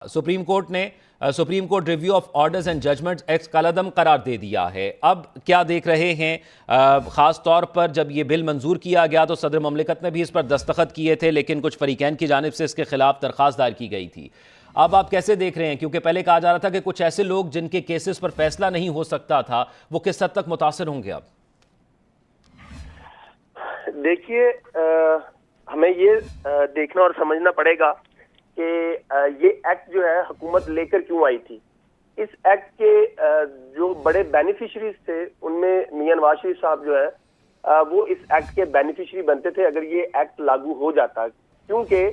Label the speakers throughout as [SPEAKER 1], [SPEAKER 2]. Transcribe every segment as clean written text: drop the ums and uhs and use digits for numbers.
[SPEAKER 1] Supreme court ने supreme court review of orders and judgments एक्स कलअदम करार दे दिया है। अब क्या देख रहे हैं, ख़ास तौर पर जब ये बिल मंजूर किया गया तो सदर ममलिकत ने भी इस पर दस्तखत किए थे, लेकिन कुछ फरीकैन की जानिब से इसके खिलाफ दरख्वास्त दायर की गई थी। अब आप कैसे देख रहे हैं, क्योंकि पहले कहा जा रहा था कि कुछ ऐसे लोग जिनके केसेस पर फैसला नहीं हो सकता था वो किस हद तक मुतासर होंगे? अब
[SPEAKER 2] देखिए, हमें ये देखना और समझना पड़ेगा कि ये एक्ट जो है हुकूमत लेकर क्यों आई थी। इस एक्ट के जो बड़े बेनिफिशरीज थे उनमें मियां नवाज शरीफ साहब जो है वो इस एक्ट के बेनिफिशरी बनते थे अगर ये एक्ट लागू हो जाता, क्योंकि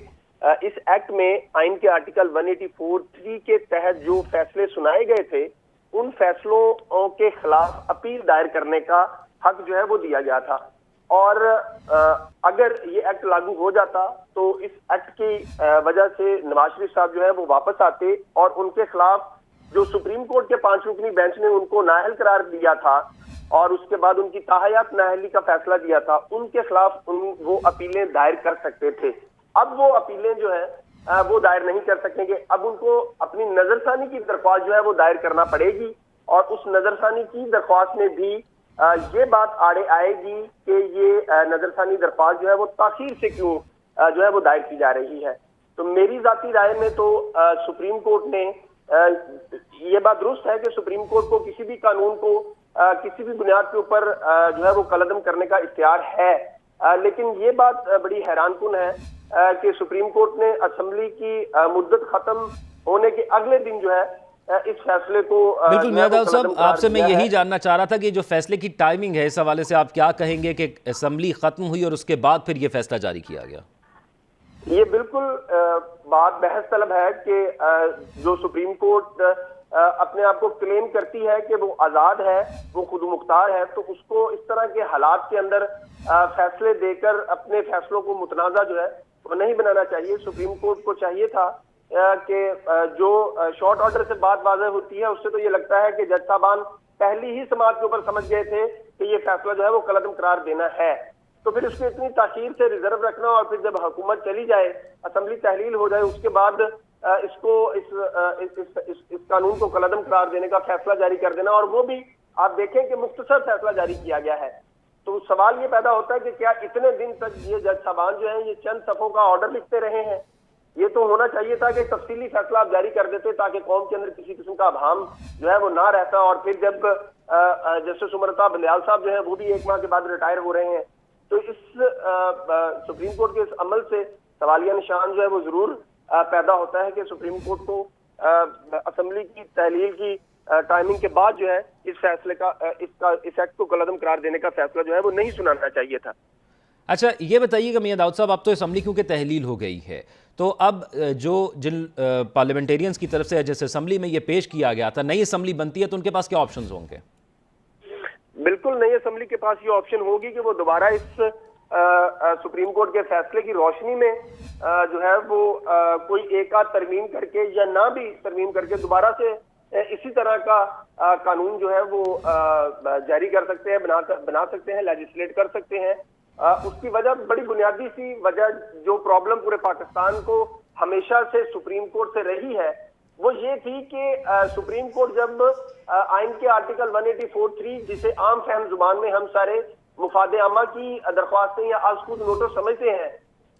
[SPEAKER 2] इस एक्ट में आइन के आर्टिकल 184(3) के तहत जो फैसले सुनाए गए थे उन फैसलों के खिलाफ अपील दायर करने का हक जो है वो दिया गया था। और अगर ये एक्ट लागू हो जाता तो इस एक्ट की वजह से नवाज शरीफ साहब जो है वो वापस आते और उनके खिलाफ जो सुप्रीम कोर्ट के 5 रुकनी बेंच ने उनको नाअहल करार दिया था और उसके बाद उनकी ताहयात नाअहली का फैसला दिया था, उनके खिलाफ वो अपीलें दायर कर सकते थे। अब वो अपीलें जो है वो दायर नहीं कर सकेंगे। अब उनको अपनी नजरसानी की दरख्वास्त जो है वो दायर करना पड़ेगी और उस नजरसानी की दरख्वास्त में भी ये बात आड़े आएगी कि ये नजरसानी दरख्वास्त जो है वो ताखीर से क्यों जो है वो दायर की जा रही है। तो मेरी जाती राय में तो सुप्रीम कोर्ट ने ये बात दुरुस्त है कि सुप्रीम कोर्ट को किसी भी कानून को किसी भी बुनियाद के ऊपर जो है वो कलअदम करने का इख्तियार है, लेकिन ये बात बड़ी हैरानकुन है कि सुप्रीम कोर्ट ने असेंबली की मुद्दत खत्म होने के अगले दिन जो है इस फैसले को
[SPEAKER 1] बिल्कुल मियां दाऊद साहब, आपसे मैं यही जानना चाह रहा था कि जो फैसले की टाइमिंग है, इस हवाले से आप क्या कहेंगे कि असेंबली खत्म हुई और उसके बाद फिर ये फैसला जारी किया गया?
[SPEAKER 2] ये बिल्कुल बात बहस तलब है कि जो सुप्रीम कोर्ट अपने आप को क्लेम करती है कि वो आजाद है, वो खुद मुख्तार है, तो उसको इस तरह के हालात के अंदर फैसले देकर अपने फैसलों को मुतनाज़ा जो है वो नहीं बनाना चाहिए। सुप्रीम कोर्ट को चाहिए था कि जो शॉर्ट ऑर्डर से बात वाज़ेह होती है उससे तो ये लगता है कि जज साहबान पहली ही समात के ऊपर समझ गए थे कि ये फैसला जो है वो कलअदम करार देना है, तो फिर उसको इतनी ताखीर से रिजर्व रखना और फिर जब हुकूमत चली जाए, असेंबली तहलील हो जाए, उसके बाद इसको इस कानून को कलअदम करार देने का फैसला जारी कर देना, और वो भी आप देखें कि मुख्तसर फैसला जारी किया गया है। तो सवाल ये पैदा होता है कि क्या इतने दिन तक ये जज साहबान जो है ये चंद सफ़ों का ऑर्डर लिखते रहे हैं? ये तो होना चाहिए था कि तफसीली फैसला आप जारी कर देते ताकि कौम के अंदर किसी किस्म का अभाम जो है वो ना रहता। और फिर जब जस्टिस उमरता बंदयाल साहब जो है वो भी 1 माह के बाद रिटायर हो रहे हैं, तो इस सुप्रीम कोर्ट के इस अमल से सवालिया निशान जो है वो जरूर पैदा होता है कि सुप्रीम कोर्ट को असेंबली की तहलील की टाइमिंग के बाद जो है इस फैसले का इस एक्ट को कलअदम करार देने का फैसला जो है वो नहीं सुनाना चाहिए था।
[SPEAKER 1] अच्छा, ये बताइएगा मियां दाऊद साहब, अब तो असेंबली क्योंकि तहलील हो गई है, तो अब जिन पार्लियामेंटेरियंस की तरफ से जैसे असेंबली में ये पेश किया गया था, नई असेंबली बनती है तो उनके पास क्या ऑप्शंस होंगे?
[SPEAKER 2] बिल्कुल नई असेंबली के पास ये ऑप्शन होगी कि वो दोबारा इस सुप्रीम कोर्ट के फैसले की रोशनी में जो है वो कोई एक आध तरमीम करके या ना भी तरमीम करके दोबारा से इसी तरह का कानून जो है वो जारी कर सकते हैं, बना सकते हैं, लेजिस्लेट कर सकते हैं। उसकी वजह बड़ी बुनियादी सी वजह जो प्रॉब्लम पूरे पाकिस्तान को हमेशा से सुप्रीम कोर्ट से रही है वो ये थी कि सुप्रीम कोर्ट जब आइन के आर्टिकल 184(3) जिसे आम फहम जुबान में हम सारे मुफादे आमा की दरख्वास्तें या आजकूद नोटिस समझते हैं,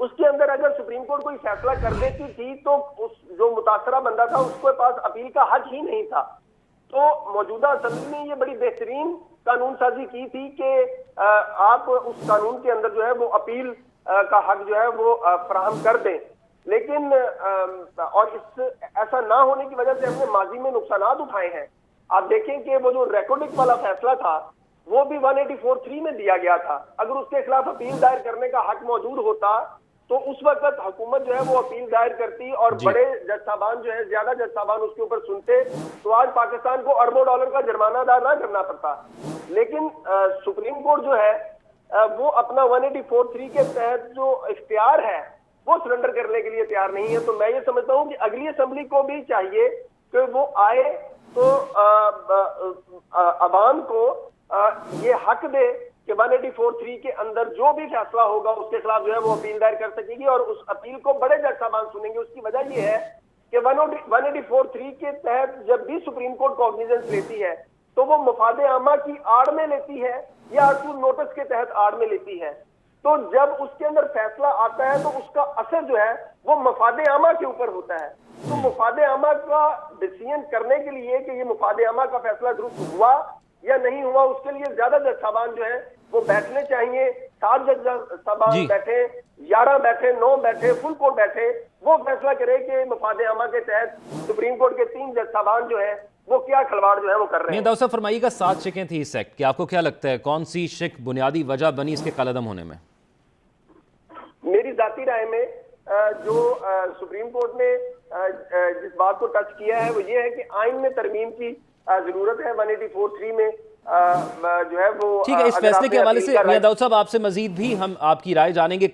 [SPEAKER 2] उसके अंदर अगर सुप्रीम कोर्ट कोई फैसला कर देती थी तो उस जो मुतासरा बंदा था उसके पास अपील का हक ही नहीं था। तो मौजूदा असेंबली ने ये बड़ी बेहतरीन कानून साजी की थी कि आप उस कानून के अंदर जो है वो अपील का हक जो है वो फराहम कर दें, लेकिन और इस ऐसा ना होने की वजह से हमने माजी में नुकसानात उठाए हैं। आप देखें कि वो जो रेकॉर्डिंग वाला फैसला था वो भी 184(3) में दिया गया था। अगर उसके खिलाफ अपील दायर करने का हक मौजूद होता तो उस वक्त हुकूमत जो है वो अपील दायर करती और बड़े जज साहबान जो है ज्यादा जज साहबान उसके ऊपर सुनते तो आज पाकिस्तान को अरबों डॉलर का जुर्माना अदा ना करना पड़ता। लेकिन सुप्रीम कोर्ट जो है वो अपना 184(3) के तहत जो इख्तियार है वो सरेंडर करने के लिए तैयार नहीं है। तो मैं ये समझता हूँ कि अगली असेंबली को भी चाहिए कि वो आए तो अवाम को ये हक दे कि 184(3) के अंदर जो भी फैसला होगा उसके खिलाफ जो है वो अपील दायर कर सकेगी और उस अपील को बड़े जज साहबान सुनेंगे। उसकी वजह ये है कि 184(3) के तहत जब भी सुप्रीम कोर्ट कॉग्निजेंस लेती है तो वो मफाद आमा की आड़ में लेती है या असूल नोटिस के तहत आड़ में लेती है। तो जब उसके अंदर फैसला आता है तो उसका असर जो है वो मफाद आमा के ऊपर होता है। तो मफाद आमा का डिसीजन करने के लिए कि ये मफाद आमा का फैसला दुरुस्त हुआ या नहीं हुआ, उसके लिए ज्यादा जज साहबान जो है वो बैठने चाहिए। 7 जज साहबान बैठे, 11 बैठे, 9 बैठे, फुल कोर्ट बैठे, वो फैसला करे कि मफाद आमा के तहत सुप्रीम कोर्ट के 3 जज साहबान जो है वो क्या खिलवाड़ जो है वो कर रहे हैं।
[SPEAKER 1] दाऊद साहब फरमाइएगा, 7 शिकें थी इस एक्ट की, आपको क्या लगता है कौन सी शिक बुनियादी वजह बनी इसके कालअदम होने में?
[SPEAKER 2] मेरी जाती राय में जो सुप्रीम कोर्ट ने जिस बात को टच किया है वो ये है कि आइन में तरमीम की जरूरत है। 184(3) में जो है वो
[SPEAKER 1] ठीक है, इस फैसले के हवाले से मियां दाऊद साहब आपसे मजीद भी हम आपकी राय जानेंगे।